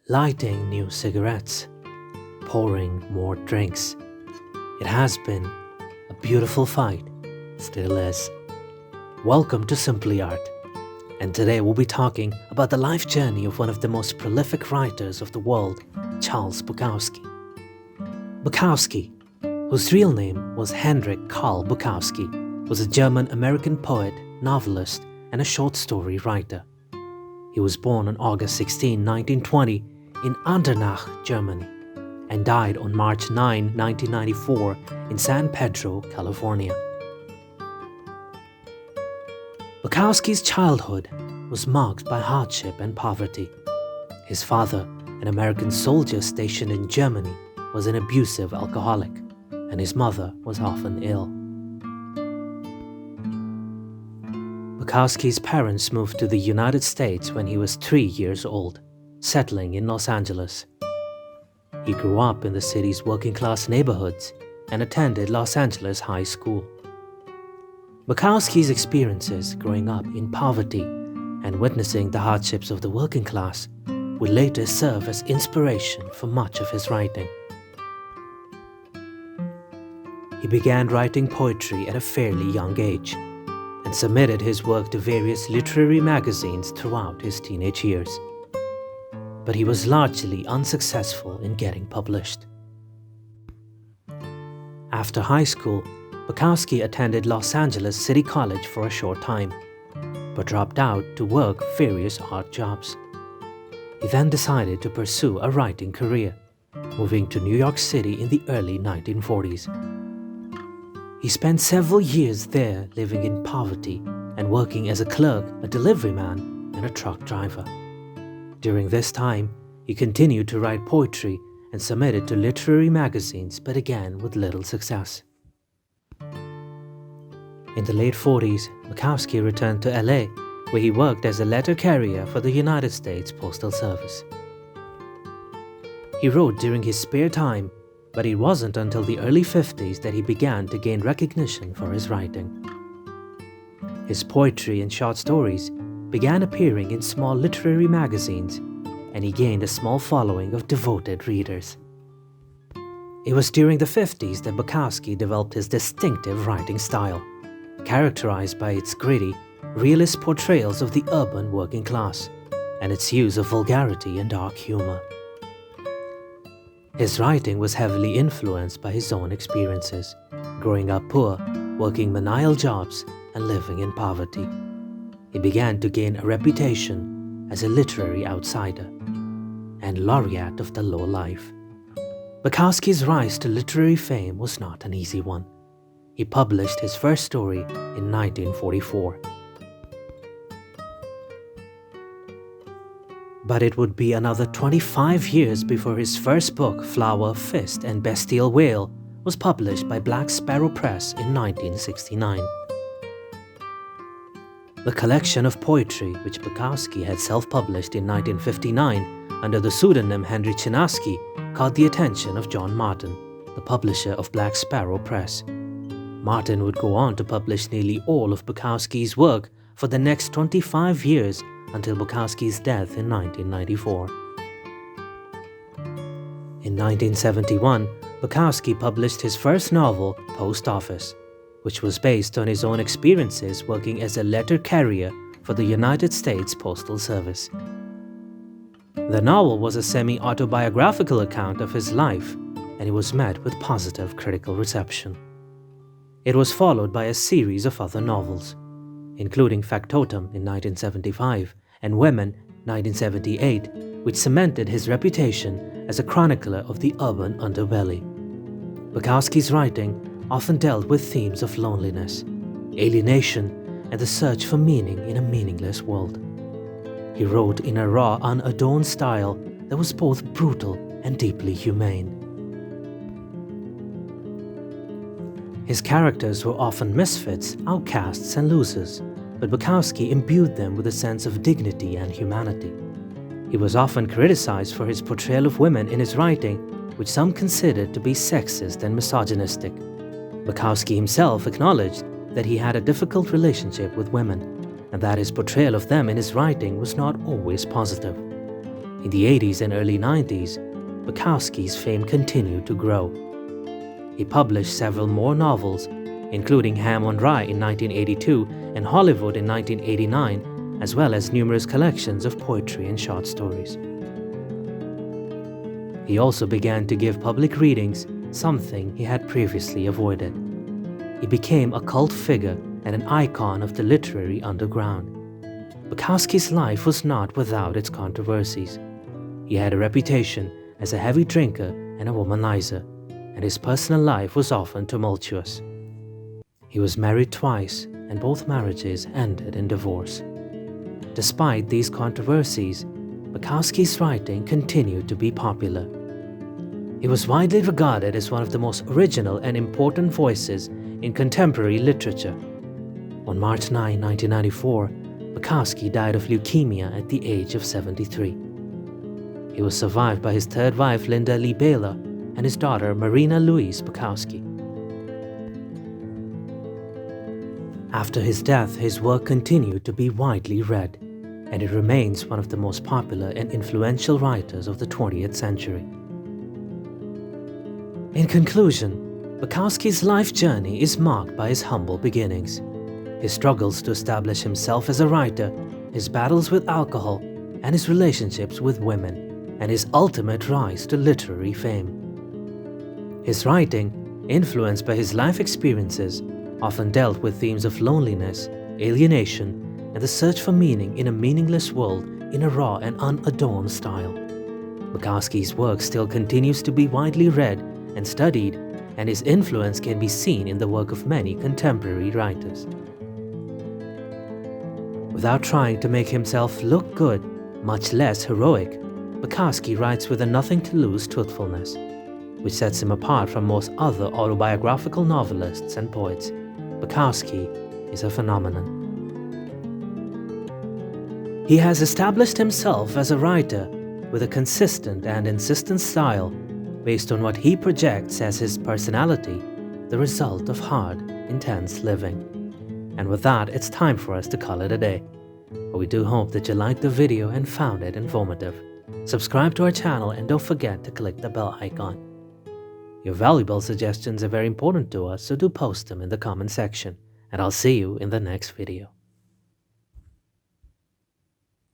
lighting new cigarettes, pouring more drinks. It has been a beautiful fight, still is. Welcome to Simply Art, and today we'll be talking about the life journey of one of the most prolific writers of the world, Charles Bukowski. Bukowski, whose real name was Heinrich Karl Bukowski, was a German-American poet, novelist, and a short story writer. He was born on August 16, 1920, in Andernach, Germany, and died on March 9, 1994, in San Pedro, California. Bukowski's childhood was marked by hardship and poverty. His father, an American soldier stationed in Germany, was an abusive alcoholic, and his mother was often ill. Bukowski's parents moved to the United States when he was 3 years old, settling in Los Angeles. He grew up in the city's working-class neighborhoods and attended Los Angeles High School. Bukowski's experiences growing up in poverty and witnessing the hardships of the working class would later serve as inspiration for much of his writing. He began writing poetry at a fairly young age and submitted his work to various literary magazines throughout his teenage years. But he was largely unsuccessful in getting published. After high school, Bukowski attended Los Angeles City College for a short time, but dropped out to work various odd jobs. He then decided to pursue a writing career, moving to New York City in the early 1940s. He spent several years there living in poverty and working as a clerk, a delivery man, and a truck driver. During this time, he continued to write poetry and submitted to literary magazines, but again with little success. In the late 40s, Bukowski returned to LA, where he worked as a letter carrier for the United States Postal Service. He wrote during his spare time, but it wasn't until the early 50s that he began to gain recognition for his writing. His poetry and short stories began appearing in small literary magazines, and he gained a small following of devoted readers. It was during the 50s that Bukowski developed his distinctive writing style, characterized by its gritty, realist portrayals of the urban working class and its use of vulgarity and dark humor. His writing was heavily influenced by his own experiences, growing up poor, working menial jobs, and living in poverty. He began to gain a reputation as a literary outsider and laureate of the low life. Bukowski's rise to literary fame was not an easy one. He published his first story in 1944. But it would be another 25 years before his first book, Flower, Fist, and Bestial Whale, was published by Black Sparrow Press in 1969. The collection of poetry, which Bukowski had self-published in 1959 under the pseudonym Henry Chinaski, caught the attention of John Martin, the publisher of Black Sparrow Press. Martin would go on to publish nearly all of Bukowski's work for the next 25 years until Bukowski's death in 1994. In 1971, Bukowski published his first novel, Post Office, which was based on his own experiences working as a letter carrier for the United States Postal Service. The novel was a semi-autobiographical account of his life, and it was met with positive critical reception. It was followed by a series of other novels, including Factotum in 1975 and Women 1978, which cemented his reputation as a chronicler of the urban underbelly. Bukowski's writing often dealt with themes of loneliness, alienation, and the search for meaning in a meaningless world. He wrote in a raw, unadorned style that was both brutal and deeply humane. His characters were often misfits, outcasts, and losers, but Bukowski imbued them with a sense of dignity and humanity. He was often criticized for his portrayal of women in his writing, which some considered to be sexist and misogynistic. Bukowski himself acknowledged that he had a difficult relationship with women, and that his portrayal of them in his writing was not always positive. In the 80s and early 90s, Bukowski's fame continued to grow. He published several more novels, including Ham on Rye in 1982 and Hollywood in 1989, as well as numerous collections of poetry and short stories. He also began to give public readings, something he had previously avoided. He became a cult figure and an icon of the literary underground. Bukowski's life was not without its controversies. He had a reputation as a heavy drinker and a womanizer, and his personal life was often tumultuous. He was married twice, and both marriages ended in divorce. Despite these controversies, Bukowski's writing continued to be popular. He was widely regarded as one of the most original and important voices in contemporary literature. On March 9, 1994, Bukowski died of leukemia at the age of 73. He was survived by his third wife, Linda Lee Baylor, and his daughter, Marina Louise Bukowski. After his death, his work continued to be widely read, and it remains one of the most popular and influential writers of the 20th century. In conclusion, Bukowski's life journey is marked by his humble beginnings, his struggles to establish himself as a writer, his battles with alcohol, and his relationships with women, and his ultimate rise to literary fame. His writing, influenced by his life experiences, often dealt with themes of loneliness, alienation, and the search for meaning in a meaningless world in a raw and unadorned style. Bukowski's work still continues to be widely read and studied, and his influence can be seen in the work of many contemporary writers. Without trying to make himself look good, much less heroic, Bukowski writes with a nothing-to-lose truthfulness, which sets him apart from most other autobiographical novelists and poets. Bukowski is a phenomenon. He has established himself as a writer with a consistent and insistent style based on what he projects as his personality, the result of hard, intense living. And with that, it's time for us to call it a day. But we do hope that you liked the video and found it informative. Subscribe to our channel and don't forget to click the bell icon. Your valuable suggestions are very important to us, so do post them in the comment section, and I'll see you in the next video.